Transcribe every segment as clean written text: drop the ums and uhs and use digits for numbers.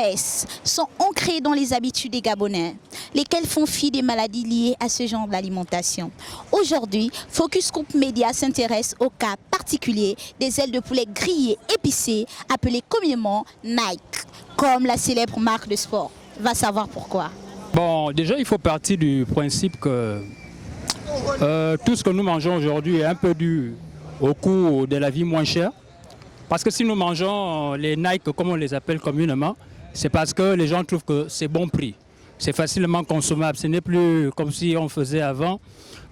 stress sont ancrés dans les habitudes des Gabonais, lesquels font fi des maladies liées à ce genre d'alimentation. Aujourd'hui, Focus Group Média s'intéresse au cas particulier des ailes de poulet grillées épicées, appelées communément Nike, comme la célèbre marque de sport. Va savoir pourquoi. Bon, déjà, il faut partir du principe que tout ce que nous mangeons aujourd'hui est un peu dû au coût de la vie moins chère. Parce que si nous mangeons les Nike, comme on les appelle communément, c'est parce que les gens trouvent que c'est bon prix. C'est facilement consommable. Ce n'est plus comme si on faisait avant.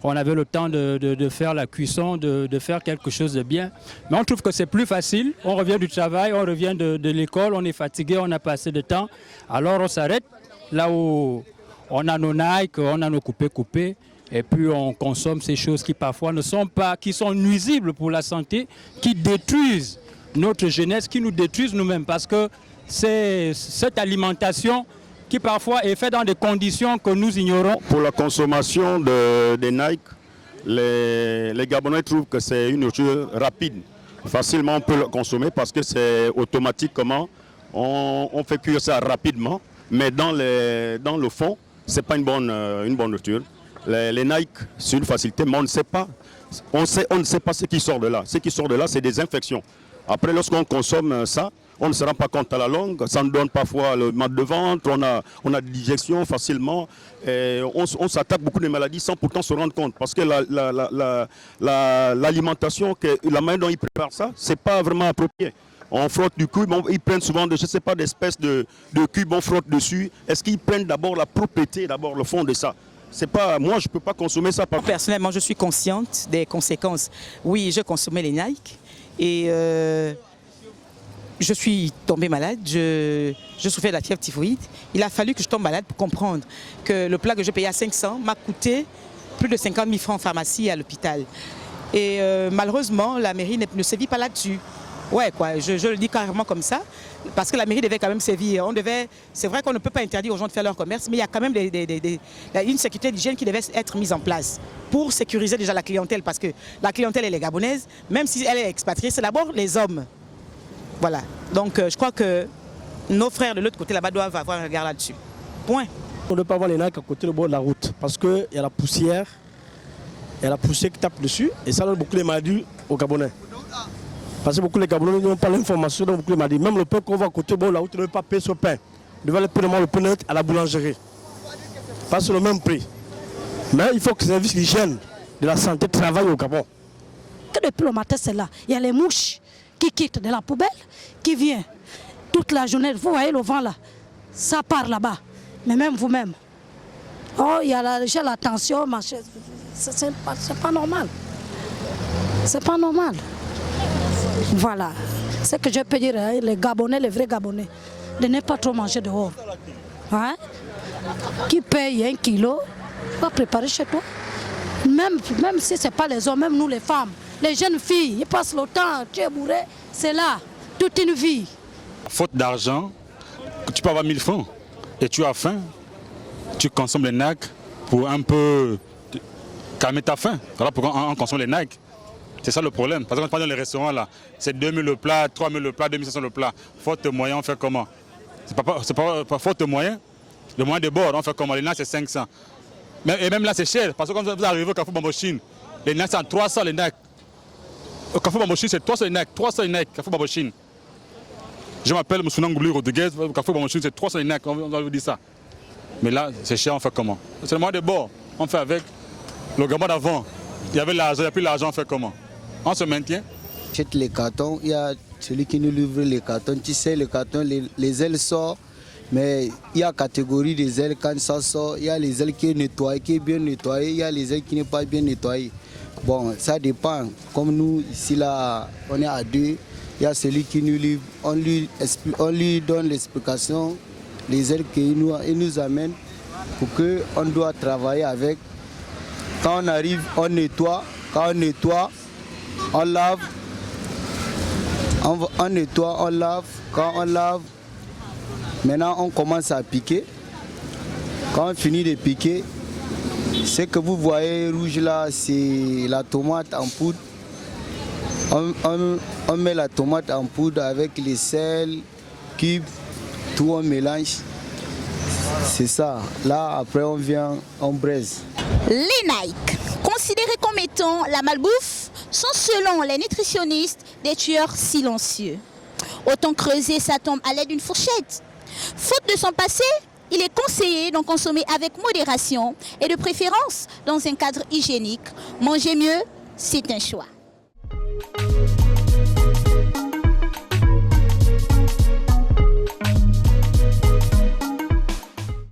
On avait le temps de faire la cuisson, de faire quelque chose de bien. Mais on trouve que c'est plus facile. On revient du travail, on revient de l'école, on est fatigué, on n'a pas assez de temps. Alors on s'arrête là où on a nos Nike, on a nos coupés. Et puis on consomme ces choses qui parfois ne sont pas, qui sont nuisibles pour la santé, qui détruisent notre jeunesse, qui nous détruisent nous-mêmes. Parce que c'est cette alimentation qui parfois est faite dans des conditions que nous ignorons. Pour la consommation des Nike, les Gabonais trouvent que c'est une nourriture rapide. Facilement on peut le consommer parce que c'est automatiquement, on fait cuire ça rapidement. Mais dans le fond, ce n'est pas une bonne nourriture. Les Nike, c'est une facilité, mais on ne sait pas. On ne sait pas ce qui sort de là. Ce qui sort de là, c'est des infections. Après, lorsqu'on consomme ça, on ne se rend pas compte à la longue. Ça nous donne parfois le mal de ventre, on a des digestions facilement. Et on s'attaque beaucoup de maladies sans pourtant se rendre compte. Parce que l'alimentation, la manière dont ils préparent ça, ce n'est pas vraiment approprié. On frotte du cube, ils prennent souvent, je ne sais pas, d'espèces de cubes, on frotte dessus. Est-ce qu'ils prennent d'abord la propriété, d'abord le fond de ça? C'est pas, moi, je ne peux pas consommer ça. Personnellement, je suis consciente des conséquences. Oui, je consommais les Nike et je suis tombée malade. Je souffrais de la fièvre typhoïde. Il a fallu que je tombe malade pour comprendre que le plat que je payais à 500 m'a coûté plus de 50 000 francs en pharmacie et à l'hôpital. Et malheureusement, la mairie ne sévit pas là-dessus. Ouais, quoi, je le dis carrément comme ça, parce que la mairie devait quand même sévir. C'est vrai qu'on ne peut pas interdire aux gens de faire leur commerce, mais il y a quand même une sécurité d'hygiène qui devait être mise en place pour sécuriser déjà la clientèle, parce que la clientèle, elle est gabonaise, même si elle est expatriée, c'est d'abord les hommes. Voilà, donc je crois que nos frères de l'autre côté là-bas doivent avoir un regard là-dessus. Point. On ne peut pas avoir les Nike à côté du bord de la route, parce qu'il y a la poussière, qui tape dessus, et ça donne beaucoup de maladies aux Gabonais. Parce que beaucoup de Gabonais n'ont pas l'information, donc beaucoup de maladies. Même le pain qu'on va à côté de la route, ne veut pas payer ce pain. Il va le pain à la boulangerie. Pas sur le même prix. Mais il faut que le service d'hygiène de la santé travaille au Gabon. Que depuis le matin, c'est là. Il y a les mouches qui quittent de la poubelle, qui viennent toute la journée. Vous voyez le vent là, ça part là-bas. Mais même vous-même. Oh, il y a la tension, c'est pas normal. C'est pas normal. Voilà. Ce que je peux dire, hein, les Gabonais, les vrais Gabonais, de ne pas trop manger dehors. Hein? Qui paye 1 kilo, va préparer chez toi. Même si ce n'est pas les hommes, même nous les femmes, les jeunes filles, ils passent le temps, tu es bourré, c'est là, toute une vie. Faute d'argent, tu peux avoir 1000 francs et tu as faim, tu consommes les Nike pour un peu calmer ta faim. Voilà pourquoi on consomme les Nike. C'est ça le problème. Parce que quand on va dans les restaurants, là, c'est 2000 le plat, 3000 le plat, 2500 le plat. Faute de moyens, on fait comment? C'est pas faute de moyens. Le moyen de bord, on fait comment? Les Nike, c'est 500. Et même là, c'est cher. Parce que quand vous arrivez au Carrefour Bambochine, les Nike, c'est 300 les Nike. Au Carrefour Bambochine, c'est 300 les Nike. 300 les Nike, Carrefour Bambochine. Je m'appelle Moussounan Goubli Rodriguez. Au Carrefour Bambochine, c'est 300 les Nike. On va vous dire ça. Mais là, c'est cher, on fait comment? C'est le moyen de bord. On fait avec le Gabon d'avant. Il y avait l'argent, il n'y a plus l'argent, on fait comment? On se maintient. Achète les cartons, il y a celui qui nous livre les cartons. Tu sais, les cartons, les ailes sortent, mais il y a catégorie des ailes quand ça sort. Il y a les ailes qui est nettoyée, qui est bien nettoyée, il y a les ailes qui n'est pas bien nettoyées. Bon, ça dépend. Comme nous, ici, là, on est à deux. Il y a celui qui nous livre, on lui donne l'explication, les ailes qu'il nous amène pour qu'on doit travailler avec. Quand on arrive, on nettoie. Quand on nettoie, on lave, on nettoie, on lave. Quand on lave, maintenant on commence à piquer. Quand on finit de piquer, ce que vous voyez rouge là, c'est la tomate en poudre. On met la tomate en poudre avec les sels, cubes. tout on mélange. C'est ça. Là, après, on vient, on braise. Les Nike, considérés comme étant la malbouffe, sont selon les nutritionnistes des tueurs silencieux. Autant creuser sa tombe à l'aide d'une fourchette. Faute de son passé, il est conseillé d'en consommer avec modération et de préférence dans un cadre hygiénique. Manger mieux, c'est un choix.